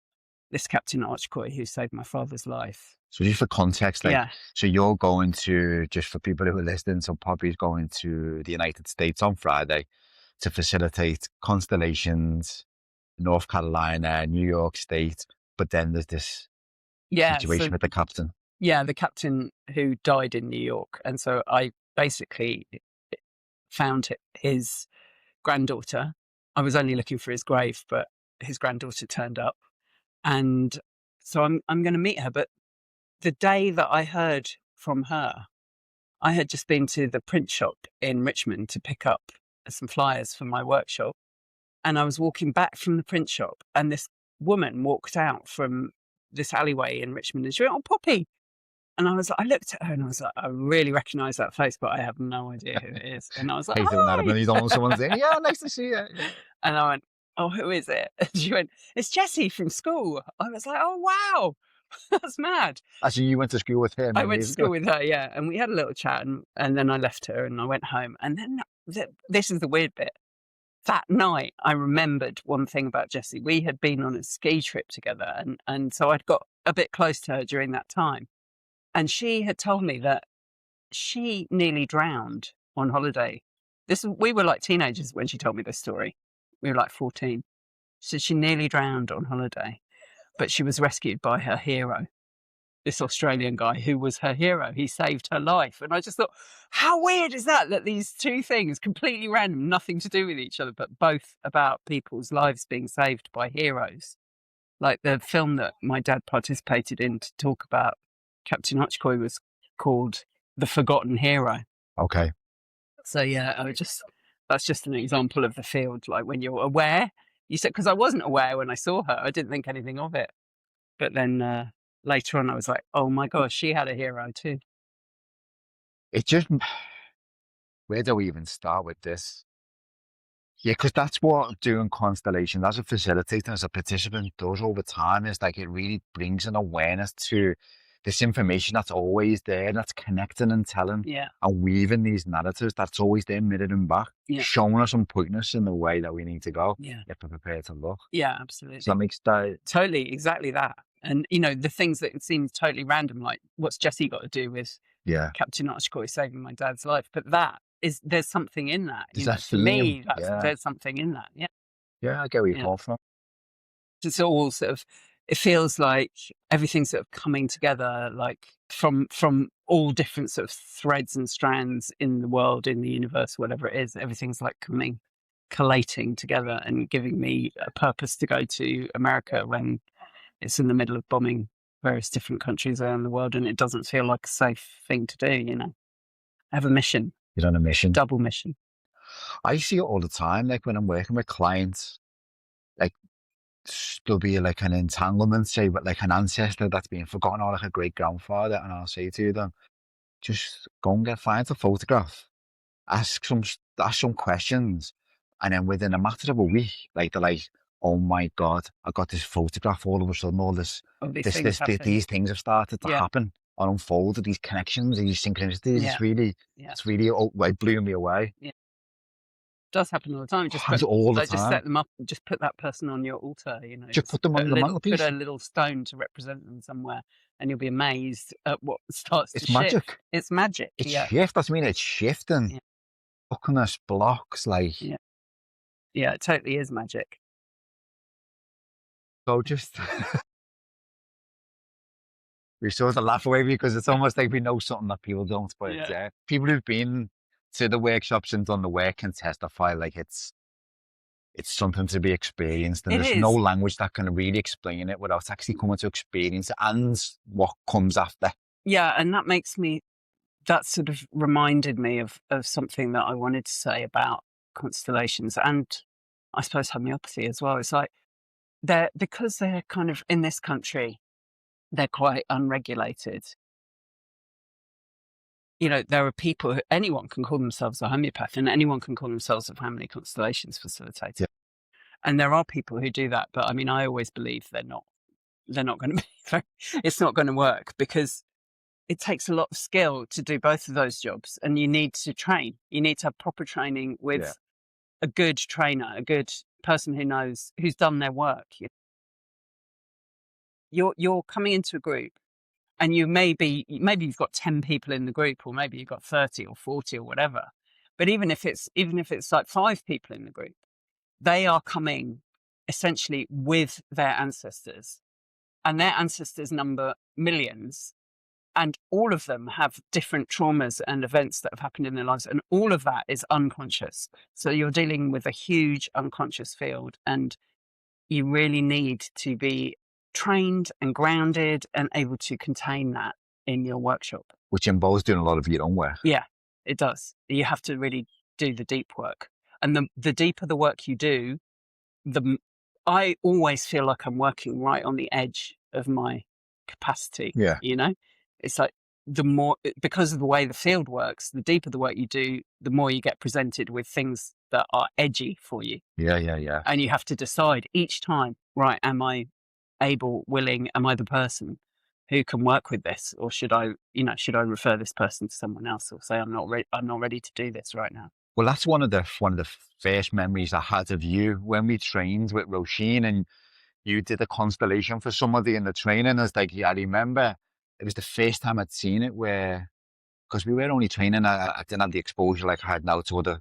this Captain Archcoy who saved my father's life. So just for context, like, Yeah. so you're going to, just for people who are listening, so Poppy's going to the United States on Friday to facilitate Constellations, North Carolina, New York State, but then there's this situation with the captain. Yeah, the captain who died in New York. And so I basically found his granddaughter. I was only looking for his grave, but his granddaughter turned up. And so I'm going to meet her. But the day that I heard from her, I had just been to the print shop in Richmond to pick up some flyers for my workshop. And I was walking back from the print shop, and this woman walked out from this alleyway in Richmond, and she went, "Oh, Poppy." And I looked at her and I was like, I really recognise that face, but I have no idea who it is. And I was like, He's doing that, "Hi." and he's on someone's saying, "Yeah, nice to see you." And I went, "Oh, who is it?" And she went, "It's Jessie from school." I was like, "Oh, wow, that's mad." Actually, you went to school with him. I went to school with her, yeah. And we had a little chat, and then I left her and I went home. And then this is the weird bit. That night, I remembered one thing about Jessie. We had been on a ski trip together, and so I'd got a bit close to her during that time. And she had told me that she nearly drowned on holiday. We were like teenagers when she told me this story. We were like 14. So she nearly drowned on holiday, but she was rescued by her hero, this Australian guy who was her hero. He saved her life. And I just thought, how weird is that these two things, completely random, nothing to do with each other, but both about people's lives being saved by heroes. Like the film that my dad participated in to talk about Captain Archcoy was called The Forgotten Hero. Okay. So yeah, that's just an example of the field. Like when you're aware, you said, because I wasn't aware when I saw her, I didn't think anything of it. But then later on, I was like, oh my gosh, she had a hero too. It just, where do we even start with this? Yeah, because that's what doing Constellation as a facilitator, as a participant does over time, is like it really brings an awareness to this information that's always there, that's connecting and telling and weaving these narratives that's always there, mirroring back, showing us and pointing us in the way that we need to go. You have to prepare to look. Yeah, absolutely. So that makes that... Totally, exactly that. And, the things that seem totally random, like what's Jessie got to do with Captain Archcoy saving my dad's life? But there's something in that. For me, there's something in that. Yeah. Yeah, I get where you're coming from. It's all sort of, it feels like everything's sort of coming together, like from all different sort of threads and strands in the world, in the universe, whatever it is. Everything's like collating together and giving me a purpose to go to America when it's in the middle of bombing various different countries around the world, and it doesn't feel like a safe thing to do. I have a mission. You're on a mission. Double mission. I see it all the time. Like when I'm working with clients, like there'll be like an entanglement, say, with like an ancestor that's being forgotten, or like a great grandfather, and I'll say to them, just go and find a photograph, ask some questions, and then within a matter of a week, like they're like, oh my God, I got this photograph. All of a sudden, these things have started to happen or unfold. These connections, these synchronicities. It's really it blew me away. Yeah. It does happen all the time. Just set them up. Just put that person on your altar. Just put them on the mantelpiece. Put a little stone to represent them somewhere, and you'll be amazed at what starts to shift. Magic. It's magic. It's shift. That's it's shifting. Yeah. Fucking us blocks, like. Yeah, it totally is magic. So just we sort of laugh away because it's almost like we know something that people don't. But people who've been to the workshops and done the work can testify like it's something to be experienced, and there's no language that can really explain it without actually coming to experience it and what comes after. Yeah, and that sort of reminded me of something that I wanted to say about constellations and I suppose homeopathy as well. It's like because they're kind of in this country, they're quite unregulated. there are people anyone can call themselves a homeopath, and anyone can call themselves a family constellations facilitator. Yeah. And there are people who do that, but I mean, I always believe they're not going to be, it's not going to work, because it takes a lot of skill to do both of those jobs, and you need to train. You need to have proper training with a good trainer, a good person who's done their work. You're coming into a group, and maybe you've got 10 people in the group, or maybe you've got 30 or 40 or whatever. But even if it's like 5 people in the group, they are coming essentially with their ancestors, and their ancestors number millions, and all of them have different traumas and events that have happened in their lives, and all of that is unconscious. So you're dealing with a huge unconscious field, and you really need to be trained and grounded and able to contain that in your workshop. Which involves doing a lot of your own work. Yeah, it does. You have to really do the deep work. And the deeper the work you do, I always feel like I'm working right on the edge of my capacity. Yeah. It's like because of the way the field works, the deeper the work you do, the more you get presented with things that are edgy for you. Yeah. And you have to decide each time, right, am I able, willing, am I the person who can work with this? Or should I refer this person to someone else, or say I'm not ready to do this right now? Well, that's one of the first memories I had of you when we trained with Roisin, and you did a constellation for somebody in the training. It's like, I remember it was the first time I'd seen it, where, because we were only training, I didn't have the exposure like I had now to other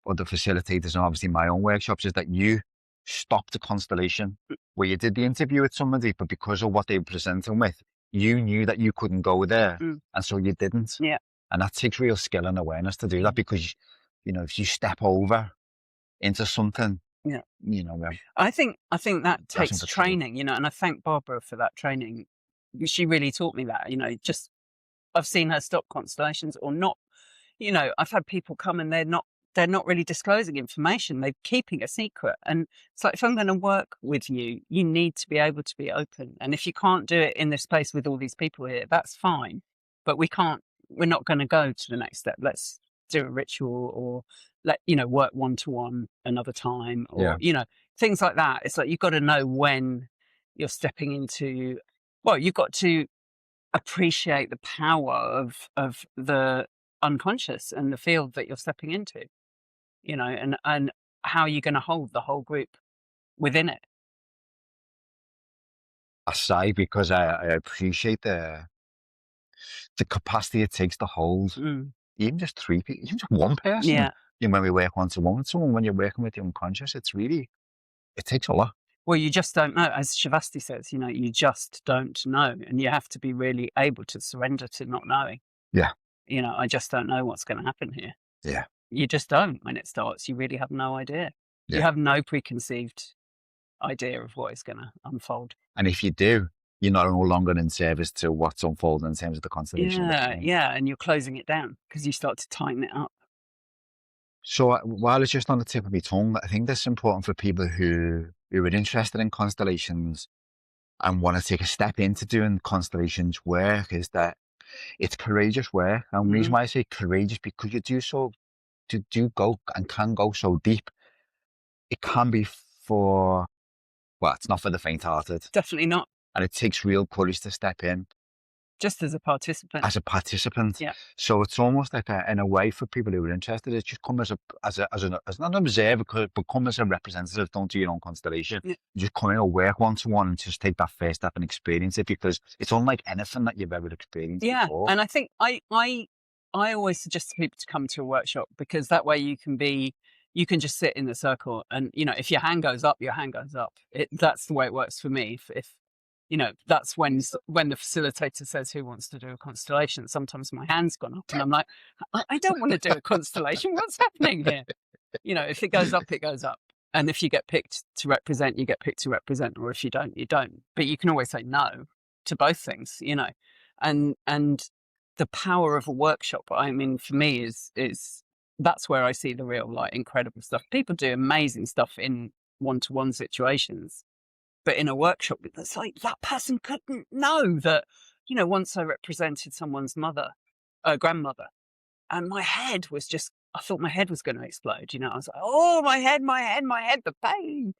facilitators, and obviously my own workshops, is that you stopped the constellation where you did the interview with somebody, but because of what they were presenting with, you knew that you couldn't go there, and so you didn't. Yeah. And that takes real skill and awareness to do that, because, if you step over into something, I think that takes training, and I thank Barbara for that training. She really taught me that, I've seen her stop constellations or not. I've had people come and they're not really disclosing information. They're keeping a secret. And it's like, if I'm going to work with you, you need to be able to be open. And if you can't do it in this place with all these people here, that's fine. But we're not going to go to the next step. Let's do a ritual, or work one-to-one another time, or, things like that. It's like, you've got to know when you're stepping into, you've got to appreciate the power of the unconscious and the field that you're stepping into, and how you're going to hold the whole group within it. I say, because I appreciate the capacity it takes to hold even just 3 people, even just one person. Yeah. When we work one-to-one with someone, when you're working with the unconscious, it takes a lot. Well, you just don't know. As Shavasti says, you just don't know. And you have to be really able to surrender to not knowing. Yeah. I just don't know what's going to happen here. Yeah. You just don't. When it starts, you really have no idea. Yeah. You have no preconceived idea of what is going to unfold. And if you do, you're no longer in service to what's unfolding in terms of the constellation. Yeah. And you're closing it down because you start to tighten it up. So while it's just on the tip of my tongue, I think that's important for people who are interested in constellations and want to take a step into doing constellations work, is that it's courageous work. And the reason why I say courageous, because you do go and can go so deep. It can be it's not for the faint-hearted. Definitely not. And it takes real courage to step in. Just as a participant. Yeah. So it's almost like in a way, for people who are interested, it's just come as not an observer, but come as a representative. Don't do your own constellation. Yeah. You just come in or work one-to-one and just take that first step and experience it, because it's unlike anything that you've ever experienced before. And I think I always suggest to people to come to a workshop, because that way you can just sit in the circle, and if your hand goes up, your hand goes up. That's the way it works for me. If that's when the facilitator says, who wants to do a constellation, sometimes my hand's gone up and I'm like, I don't want to do a constellation. What's happening here? If it goes up, it goes up. And if you get picked to represent, you get picked to represent. Or if you don't, you don't. But you can always say no to both things, and the power of a workshop, I mean, for me is that's where I see the real, incredible stuff. People do amazing stuff in one-to-one situations. But in a workshop, it's like, that person couldn't know that, once I represented someone's mother, grandmother. And my head was just, I thought my head was going to explode. I was like, oh, my head, the pain.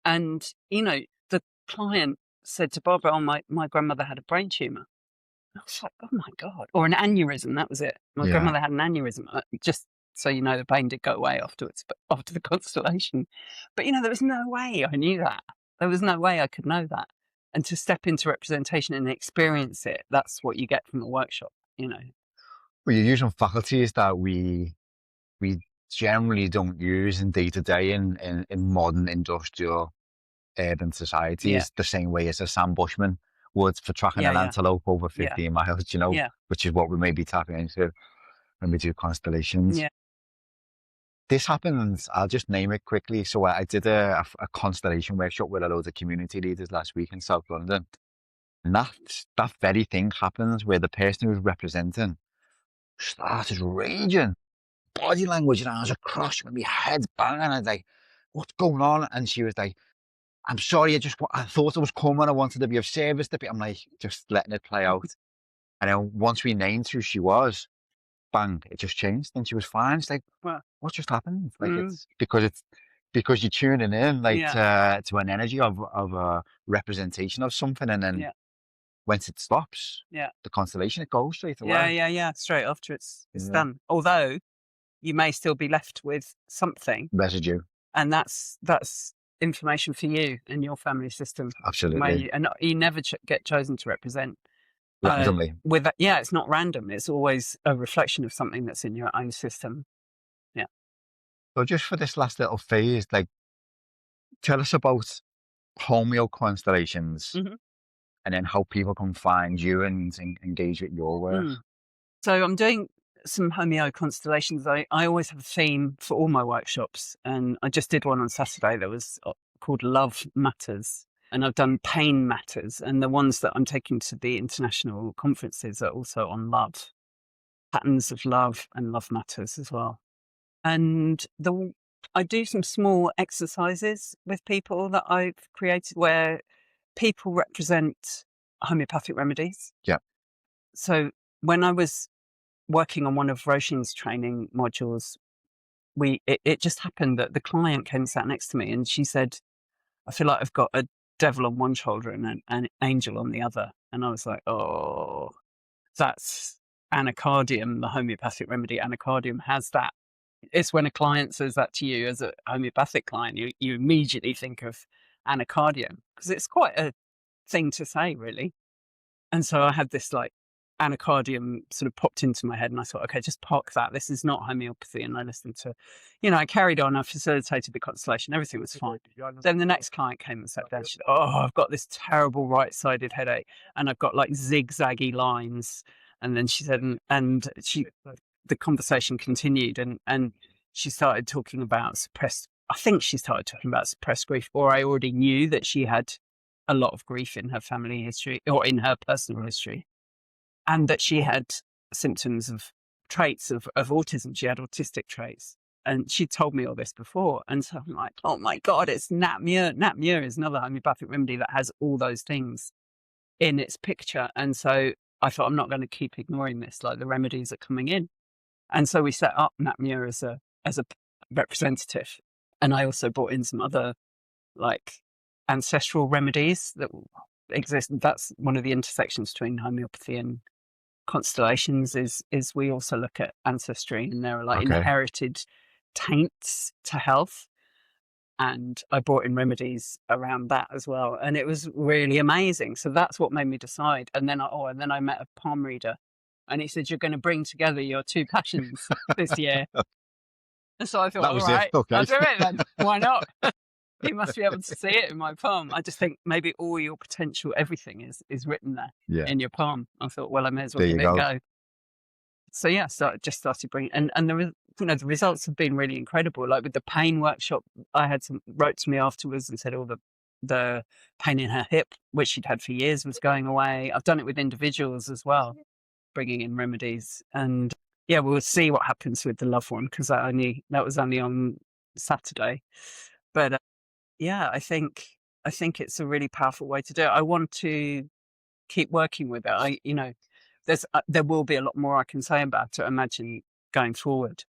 And, the client said to Barbara, oh, my grandmother had a brain tumour. I was like, oh my God. Or an aneurysm, that was it. My grandmother had an aneurysm. Just so you know, the pain did go away afterwards, but after the constellation. But, there was no way I knew that. There was no way I could know that. And to step into representation and experience it, that's what you get from the workshop, Well, you're using faculties that we generally don't use in day-to-day in modern industrial urban societies the same way as a Sam Bushman would for tracking an antelope over 15 miles, which is what we may be tapping into when we do constellations. Yeah. This happens, I'll just name it quickly. So I did a constellation workshop with a load of community leaders last week in South London. And that very thing happens where the person who's representing started raging. Body language, and I was across with my head banging. I was like, what's going on? And she was like, I'm sorry, I thought it was coming. I wanted to be of service to people. I'm like, just letting it play out. And then once we named who she was, bang, it just changed and she was fine. It's like, what just happened? Like it's because you're tuning in to an energy of a representation of something, and then once it stops, the constellation, it goes straight away. Yeah. Straight after it's done. Although you may still be left with something residue, and that's information for you and your family system. Absolutely. And you never get chosen to represent randomly. It's not random. It's always a reflection of something that's in your own system. Yeah. So just for this last little phase, like, tell us about Homeo-Constellations, and then how people can find you and engage with your work. So I'm doing some Homeo-Constellations. I always have a theme for all my workshops, and I just did one on Saturday that was called Love Matters, and I've done Pain Matters, and the ones that I'm taking to the international conferences are also on love, patterns of love and love matters as well. And I do some small exercises with people that I've created where people represent homeopathic remedies. Yeah. So when I was working on one of Roshin's training modules, it just happened that the client came and sat next to me and she said, I feel like I've got a devil on one shoulder and an angel on the other. And I was like, oh, that's anacardium, the homeopathic remedy. Anacardium has that. It's when a client says that to you as a homeopathic client, you immediately think of anacardium because it's quite a thing to say, really. And so I had this anacardium sort of popped into my head and I thought, okay, just park that. This is not homeopathy. And I listened to, I carried on. I facilitated the constellation. Everything was fine. Then the next client came and sat down. She said, oh, I've got this terrible right-sided headache and I've got zigzaggy lines. And then she said, the conversation continued and she started talking about suppressed grief, or I already knew that she had a lot of grief in her family history or in her personal history, and that she had symptoms of traits of autism. She had autistic traits, and she told me all this before. And so I'm like, oh my God, it's Nat Muir. Nat Muir is another homeopathic remedy that has all those things in its picture. And so I thought, I'm not going to keep ignoring this. The remedies are coming in. And so we set up Nat Muir as a representative. And I also brought in some other ancestral remedies that exist. That's one of the intersections between homeopathy and constellations is we also look at ancestry, and there are inherited taints to health. And I brought in remedies around that as well. And it was really amazing. So that's what made me decide. And then I met a palm reader. And he said, you're going to bring together your two passions this year. And so I thought, all right, I'll do it then. Why not? You must be able to see it in my palm. I just think maybe all your potential, everything is written there in your palm. I thought, well, I may as well give it a go. So I just started bringing, and the results have been really incredible. With the pain workshop, I had wrote to me afterwards and said all the pain in her hip, which she'd had for years, was going away. I've done it with individuals as well, bringing in remedies, and we'll see what happens with the love one because that was only on Saturday, but I think it's a really powerful way to do it. I want to keep working with it. there will be a lot more I can say about it, I imagine, going forward.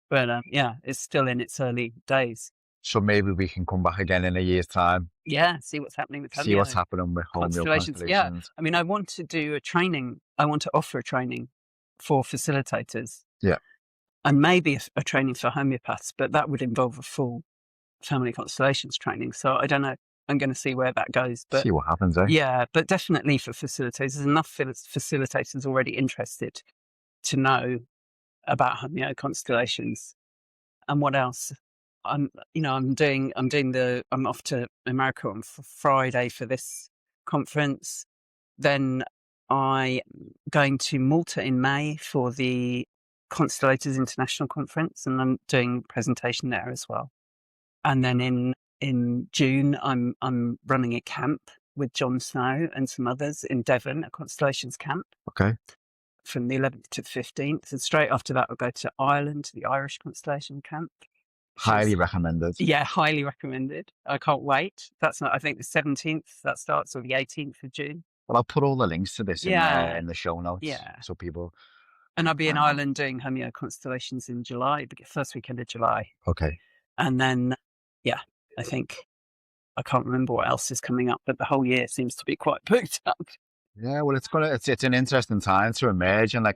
But yeah, it's still in its early days. So maybe we can come back again in a year's time, Yeah, see what's happening with see what's happening with Constellations. Yeah, Homeo-Constellations. I mean, I want to do a training. I want to offer a training for facilitators. Yeah. And maybe a training for homeopaths, but that would involve a full family constellations training. So I don't know. I'm going to see where that goes. But See what happens, eh? yeah, but definitely for facilitators, there's enough facilitators already interested to know about Homeo-Constellations. And what else? I'm off to America on Friday for this conference. Then I'm going to Malta in May for the Constellators International Conference, and I'm doing a presentation there as well. And then in June, I'm running a camp with John Snow and some others in Devon, a Constellations camp. Okay. From the 11th to the 15th. And straight after that, I'll go to Ireland, to the Irish Constellation camp. Highly recommended. Yeah, highly recommended. I can't wait. I think the 17th that starts, or the 18th of June. Well, I'll put all the links to this in the show notes. Yeah. So people. And I'll be in Ireland doing Homeo-Constellations in July, the first weekend of July. Okay. And then, yeah, I think I can't remember what else is coming up, but the whole year seems to be quite booked up. Yeah, well, it's an interesting time to emerge, and I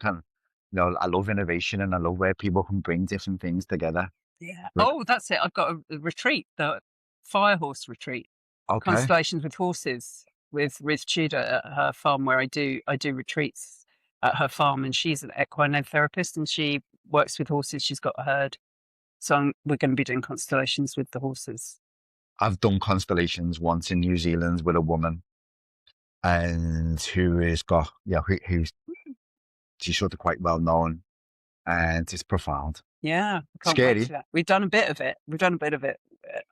love innovation, and I love where people can bring different things together. Yeah. Oh, that's it. I've got a retreat, the fire horse retreat. Okay. Constellations with horses with Ruth Tudor at her farm, where I do retreats at her farm, and she's an equine therapist and she works with horses. She's got a herd. So we're going to be doing constellations with the horses. I've done constellations once in New Zealand with a woman, and she's sort of quite well known, and it's profound. Yeah, scary. We've done a bit of it.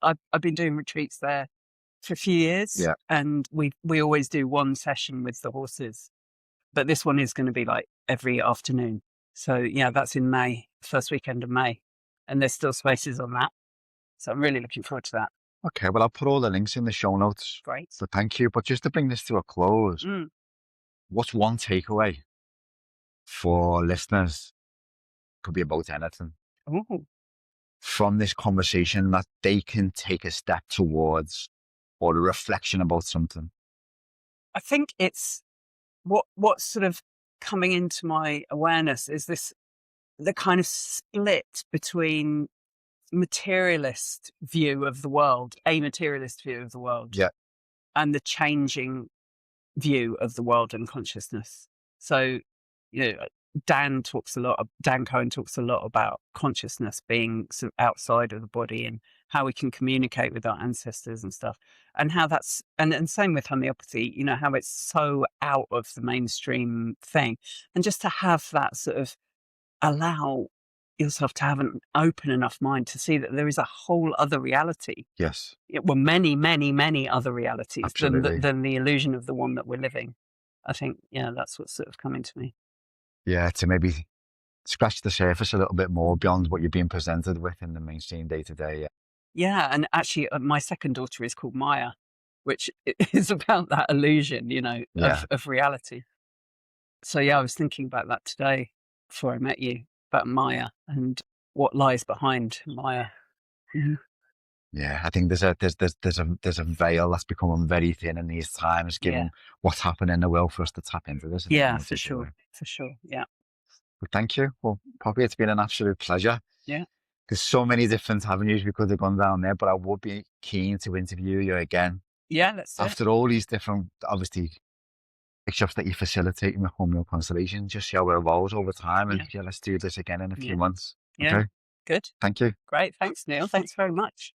I've been doing retreats there for a few years, yeah, and we always do one session with the horses, but this one is going to be like every afternoon. So yeah, that's in May, first weekend of May, and there's still spaces on that. So I'm really looking forward to that. Okay, well, I'll put all the links in the show notes. Great. So thank you. But just to bring this to a close, what's one takeaway for listeners? Could be about anything. Ooh. From this conversation that they can take a step towards, or a reflection about something. I think it's what's sort of coming into my awareness is the kind of split between materialist view of the world, a materialist view of the world, yeah, and the changing view of the world and consciousness. So, Dan Cohen talks a lot about consciousness being sort of outside of the body and how we can communicate with our ancestors and stuff, and how that's and same with homeopathy, how it's so out of the mainstream thing, and just to have that sort of allow yourself to have an open enough mind to see that there is a whole other reality. Yes. Well, many, many, many other realities than the illusion of the one that we're living. I think, that's what's sort of coming to me. Yeah, to maybe scratch the surface a little bit more beyond what you're being presented with in the mainstream day to day. Yeah, and actually my second daughter is called Maya, which is about that illusion, of reality. So yeah, I was thinking about that today before I met you, about Maya and what lies behind Maya. Mm-hmm. Yeah, I think there's a veil that's becoming very thin in these times, given what's happening in the world, for us to tap into this. Yeah, for sure. Yeah. Well, thank you. Well, Poppy, it's been an absolute pleasure. Yeah. There's so many different avenues we could have gone down there, but I would be keen to interview you again. Yeah, let's after all these different, obviously, workshops that you're facilitating with Homeo-Constellations, just see how it evolves over time, and let's do this again in a few months. Yeah. Okay. Good. Thank you. Great. Thanks, Neil. Thanks very much.